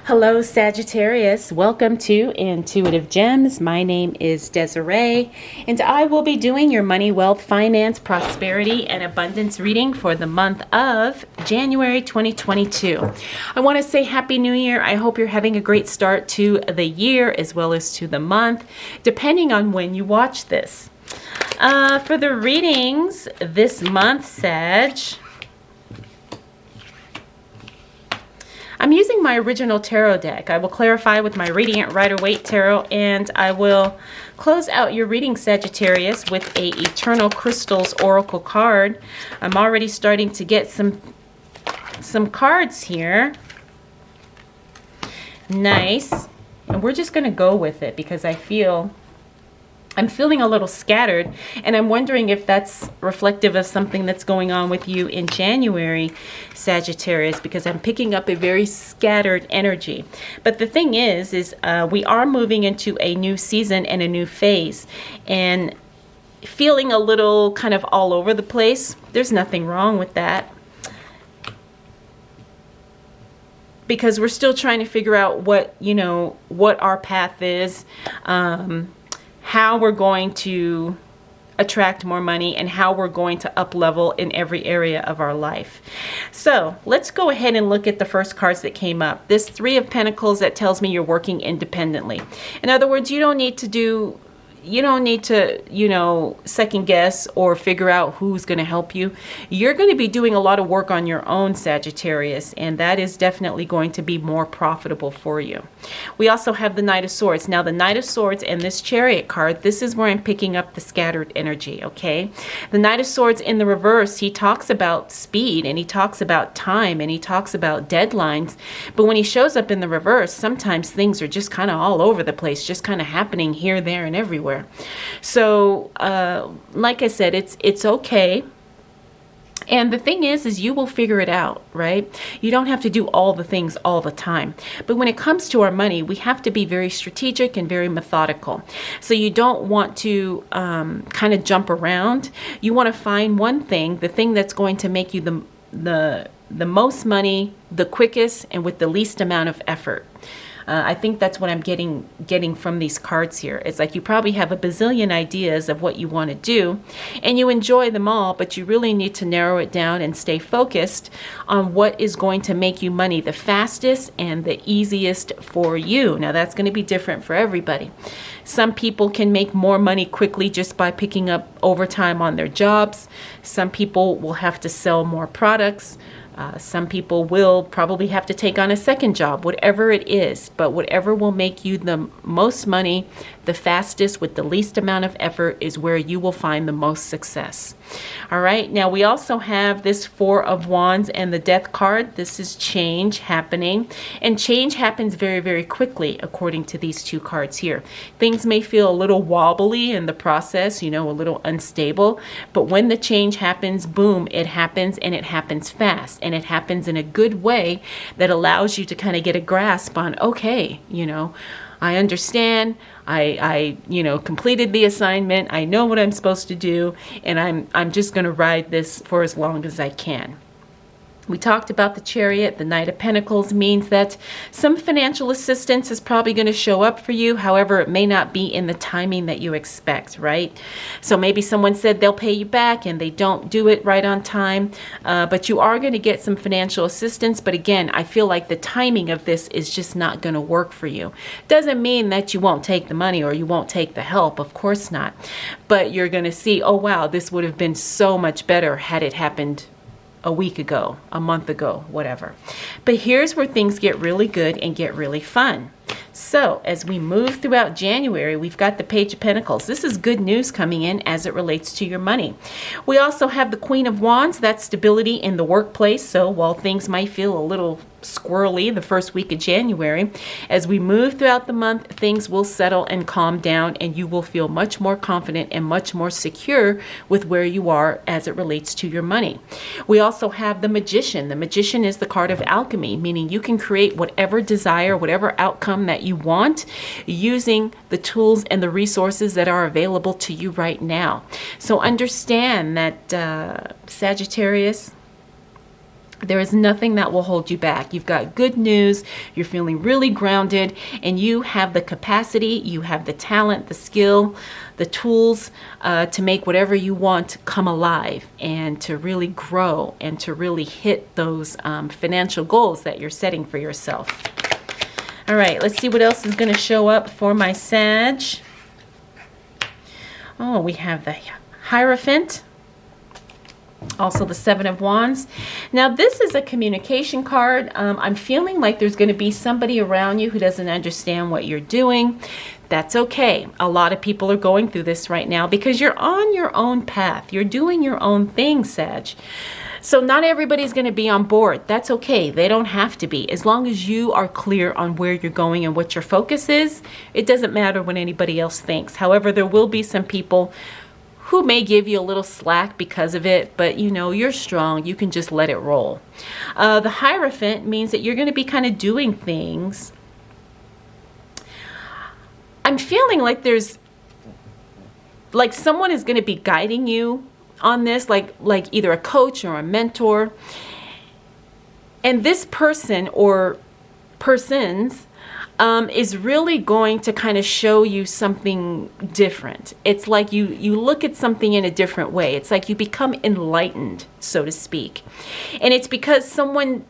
Hello, Sagittarius. Welcome to Intuitive Gems. My name is Desiree, and I will be doing your money, wealth, finance, prosperity, and abundance reading for the month of January 2022. I want to say Happy New Year. I hope you're having a great start to the year as well as to the month, depending on when you watch this. For the readings this month, Sag, I'm using my original tarot deck. I will clarify with my Radiant Rider-Waite Tarot, and I will close out your reading, Sagittarius, with a Eternal Crystals Oracle card. I'm already starting to get some cards here. Nice. And we're just going to go with it because I'm feeling a little scattered, and I'm wondering if that's reflective of something that's going on with you in January, Sagittarius, because I'm picking up a very scattered energy. But the thing is we are moving into a new season and a new phase, and feeling a little kind of all over the place. There's nothing wrong with that, because we're still trying to figure out what our path is, how we're going to attract more money, and how we're going to up level in every area of our life. So let's go ahead and look at the first cards that came up. This Three of Pentacles, that tells me you're working independently. In other words, you don't need to second guess or figure out who's going to help you. You're going to be doing a lot of work on your own, Sagittarius, and that is definitely going to be more profitable for you. We also have the Knight of Swords. Now, the Knight of Swords and this Chariot card, this is where I'm picking up the scattered energy, okay? The Knight of Swords in the reverse, he talks about speed, and he talks about time, and he talks about deadlines. But when he shows up in the reverse, sometimes things are just kind of all over the place, just kind of happening here, there, and everywhere. So like I said, it's okay. And the thing is you will figure it out, right? You don't have to do all the things all the time. But when it comes to our money, we have to be very strategic and very methodical. So you don't want to kind of jump around. You want to find one thing, the thing that's going to make you the most money, the quickest, and with the least amount of effort. I think that's what I'm getting from these cards here. It's like you probably have a bazillion ideas of what you want to do, and you enjoy them all, but you really need to narrow it down and stay focused on what is going to make you money the fastest and the easiest for you. Now, that's going to be different for everybody. Some people can make more money quickly just by picking up overtime on their jobs. Some people will have to sell more products. Some people will probably have to take on a second job, whatever it is, but whatever will make you the most money, the fastest, with the least amount of effort is where you will find the most success. All right. Now, we also have this Four of Wands and the Death card. This is change happening, and change happens very, very quickly according to these two cards here. Things may feel a little wobbly in the process, a little unstable, but when the change happens, boom, it happens, and it happens fast. And it happens in a good way that allows you to kind of get a grasp on, okay, I understand. I completed the assignment. I know what I'm supposed to do, and I'm just going to ride this for as long as I can. We talked about the Chariot. The Knight of Pentacles means that some financial assistance is probably going to show up for you. However, it may not be in the timing that you expect, right? So maybe someone said they'll pay you back and they don't do it right on time, but you are going to get some financial assistance. But again, I feel like the timing of this is just not going to work for you. Doesn't mean that you won't take the money or you won't take the help. Of course not. But you're going to see, oh, wow, this would have been so much better had it happened a week ago, a month ago, whatever. But here's where things get really good and get really fun. So as we move throughout January, we've got the Page of Pentacles. This is good news coming in as it relates to your money. We also have the Queen of Wands. That's stability in the workplace. So while things might feel a little squirrely the first week of January, as we move throughout the month, things will settle and calm down, and you will feel much more confident and much more secure with where you are as it relates to your money. We also have the Magician. The Magician is the card of alchemy, meaning you can create whatever desire, whatever outcome that you want using the tools and the resources that are available to you right now. So understand that Sagittarius, There is nothing that will hold you back. You've got good news. You're feeling really grounded, and you have the capacity, you have the talent, the skill, the tools to make whatever you want come alive, and to really grow and to really hit those financial goals that you're setting for yourself. All right, let's see what else is going to show up for my Sag. Oh, we have the Hierophant. Also the Seven of Wands. Now this is a communication card. I'm feeling like there's going to be somebody around you who doesn't understand what you're doing. That's okay. A lot of people are going through this right now because you're on your own path. You're doing your own thing, Sag. So not everybody's going to be on board. That's okay. They don't have to be. As long as you are clear on where you're going and what your focus is, it doesn't matter what anybody else thinks. However, there will be some people who may give you a little slack because of it, but you know, you're strong. You can just let it roll. The Hierophant means that you're going to be kind of doing things. I'm feeling like there's, like someone is going to be guiding you on this, like either a coach or a mentor. And this person or persons is really going to kind of show you something different. It's like you look at something in a different way. It's like you become enlightened, so to speak. And it's because someone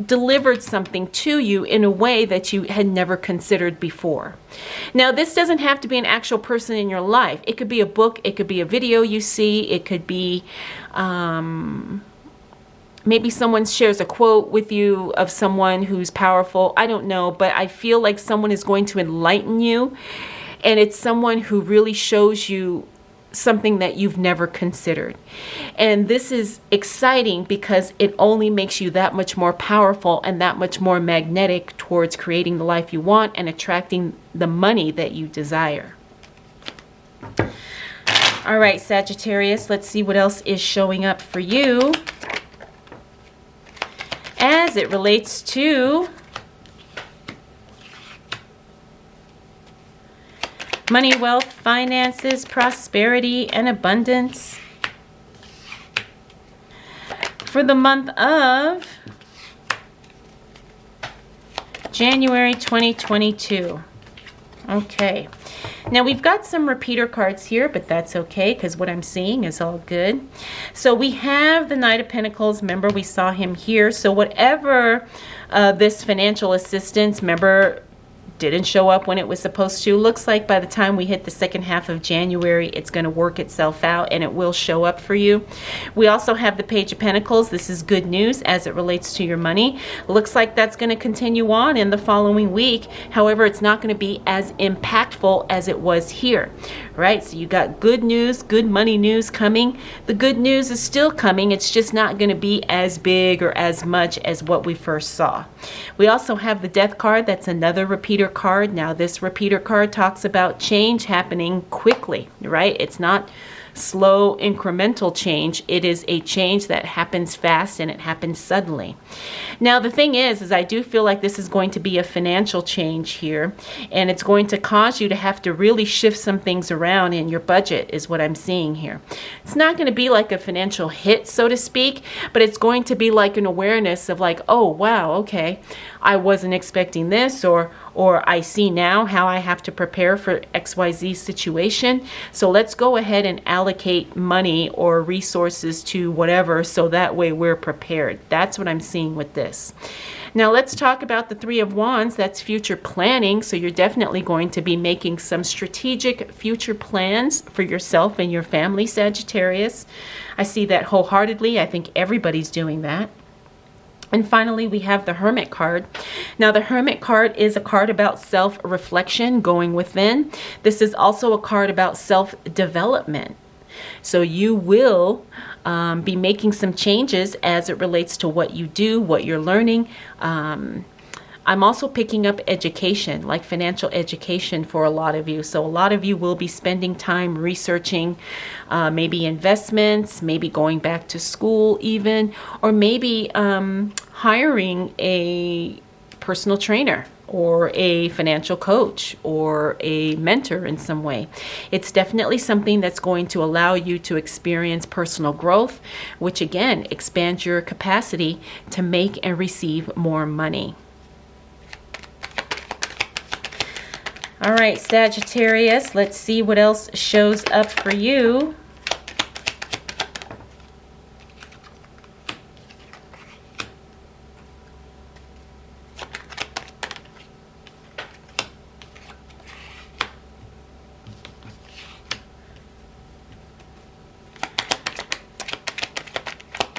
delivered something to you in a way that you had never considered before. Now, this doesn't have to be an actual person in your life. It could be a book. It could be a video you see. It could be maybe someone shares a quote with you of someone who's powerful. I don't know, but I feel like someone is going to enlighten you, and it's someone who really shows you something that you've never considered. And this is exciting because it only makes you that much more powerful and that much more magnetic towards creating the life you want and attracting the money that you desire. All right, Sagittarius, let's see what else is showing up for you as it relates to money, wealth, finances, prosperity, and abundance for the month of January 2022. Okay. Now we've got some repeater cards here, but that's okay because what I'm seeing is all good. So we have the Knight of Pentacles. Remember, we saw him here. So whatever this financial assistance, remember, didn't show up when it was supposed to. Looks like by the time we hit the second half of January, it's going to work itself out and it will show up for you. We also have the Page of Pentacles. This is good news as it relates to your money. Looks like that's going to continue on in the following week. However, it's not going to be as impactful as it was here, right? So you got good news, good money news coming. The good news is still coming. It's just not going to be as big or as much as what we first saw. We also have the Death card. That's another repeater card. Now this repeater card talks about change happening quickly, right? It's not slow incremental change. It is a change that happens fast and it happens suddenly. Now the thing is I do feel like this is going to be a financial change here, and it's going to cause you to have to really shift some things around in your budget is what I'm seeing here. It's not going to be like a financial hit, so to speak, but it's going to be like an awareness of like, oh wow, okay, I wasn't expecting this, or I see now how I have to prepare for XYZ situation. So let's go ahead and allocate money or resources to whatever so that way we're prepared. That's what I'm seeing with this. Now let's talk about the Three of Wands. That's future planning. So you're definitely going to be making some strategic future plans for yourself and your family, Sagittarius. I see that wholeheartedly. I think everybody's doing that. And finally, we have the Hermit card. Now, the Hermit card is a card about self-reflection, going within. This is also a card about self-development. So you will be making some changes as it relates to what you do, what you're learning. I'm also picking up education, like financial education for a lot of you. So a lot of you will be spending time researching maybe investments, maybe going back to school even, or maybe hiring a personal trainer or a financial coach or a mentor in some way. It's definitely something that's going to allow you to experience personal growth, which again expands your capacity to make and receive more money. All right, Sagittarius, let's see what else shows up for you.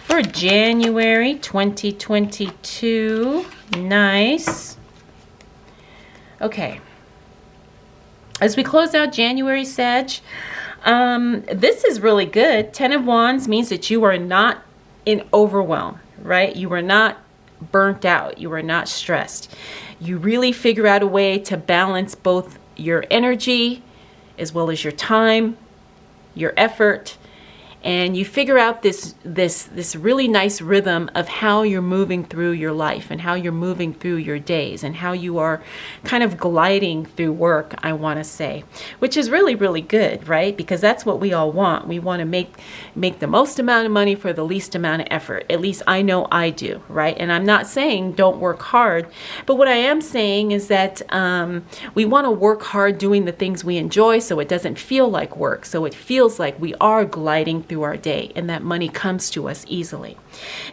For January 2022, nice. Okay. As we close out January, Sag, this is really good. 10 of Wands means that you are not in overwhelm, right? You are not burnt out. You are not stressed. You really figure out a way to balance both your energy as well as your time, your effort, and you figure out this really nice rhythm of how you're moving through your life and how you're moving through your days and how you are kind of gliding through work, I want to say, which is really, really good, right? Because that's what we all want. We want to make the most amount of money for the least amount of effort. At least I know I do, right? And I'm not saying don't work hard, but what I am saying is that we want to work hard doing the things we enjoy so it doesn't feel like work. So it feels like we are gliding through our day and that money comes to us easily.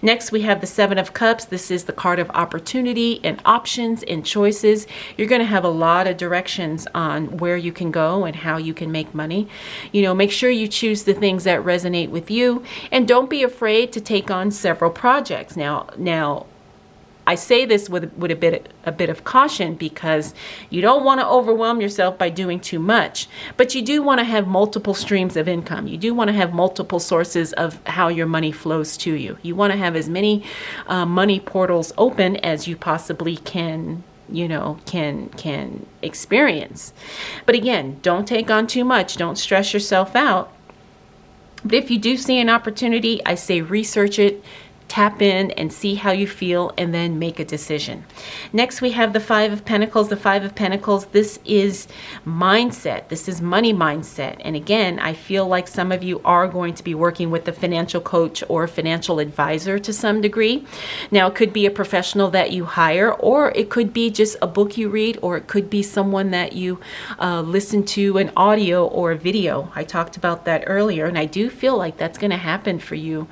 Next, we have the Seven of Cups. This is the card of opportunity and options and choices. You're going to have a lot of directions on where you can go and how you can make money. You know, make sure you choose the things that resonate with you and don't be afraid to take on several projects. Now, I say this with a bit of caution because you don't want to overwhelm yourself by doing too much, but you do want to have multiple streams of income. You do want to have multiple sources of how your money flows to you. You want to have as many money portals open as you possibly can, you know, can experience. But again, don't take on too much. Don't stress yourself out. But if you do see an opportunity, I say research it. Tap in and see how you feel and then make a decision. Next, we have the Five of Pentacles. The Five of Pentacles, this is mindset. This is money mindset. And again, I feel like some of you are going to be working with a financial coach or a financial advisor to some degree. Now, it could be a professional that you hire, or it could be just a book you read, or it could be someone that you listen to an audio or a video. I talked about that earlier, and I do feel like that's going to happen for you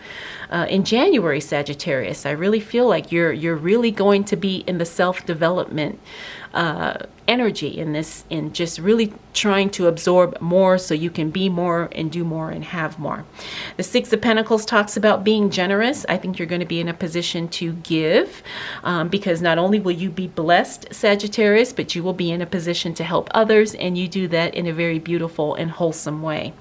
in January, Sagittarius. I really feel like you're really going to be in the self-development energy in just really trying to absorb more so you can be more and do more and have more. The Six of Pentacles talks about being generous. I think you're going to be in a position to give because not only will you be blessed, Sagittarius, but you will be in a position to help others, and you do that in a very beautiful and wholesome way.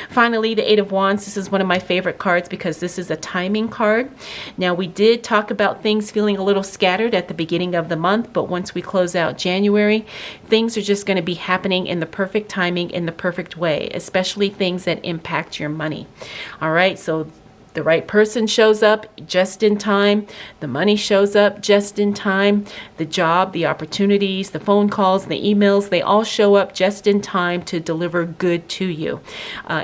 Finally, the Eight of Wands. This is one of my favorite cards because this is a timing card. Now, we did talk about things feeling a little scattered at the beginning of the month, but once we close out January, things are just going to be happening in the perfect timing, in the perfect way, especially things that impact your money. All right, so the right person shows up just in time. The money shows up just in time. The job, the opportunities, the phone calls, the emails, they all show up just in time to deliver good to you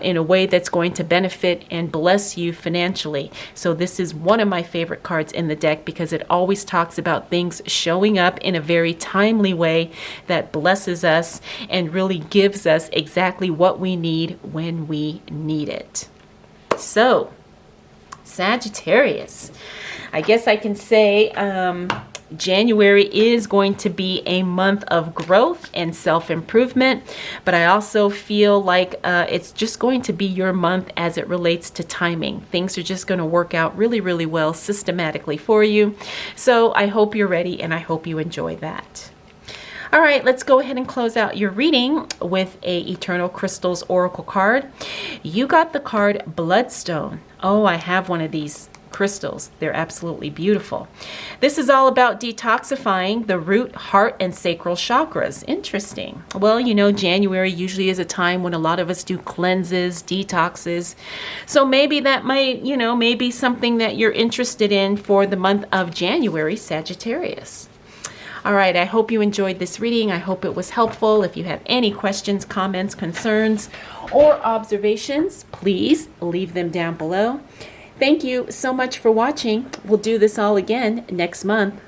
in a way that's going to benefit and bless you financially. So this is one of my favorite cards in the deck because it always talks about things showing up in a very timely way that blesses us and really gives us exactly what we need when we need it. So, Sagittarius, I guess I can say January is going to be a month of growth and self-improvement, but I also feel like it's just going to be your month as it relates to timing. Things are just going to work out really, really well systematically for you. So I hope you're ready and I hope you enjoy that. All right, let's go ahead and close out your reading with a Eternal Crystals Oracle card. You got the card Bloodstone. Oh, I have one of these crystals. They're absolutely beautiful. This is all about detoxifying the root, heart, and sacral chakras. Interesting. Well, you know, January usually is a time when a lot of us do cleanses, detoxes. So maybe that might, you know, maybe something that you're interested in for the month of January, Sagittarius. All right, I hope you enjoyed this reading. I hope it was helpful. If you have any questions, comments, concerns, or observations, please leave them down below. Thank you so much for watching. We'll do this all again next month.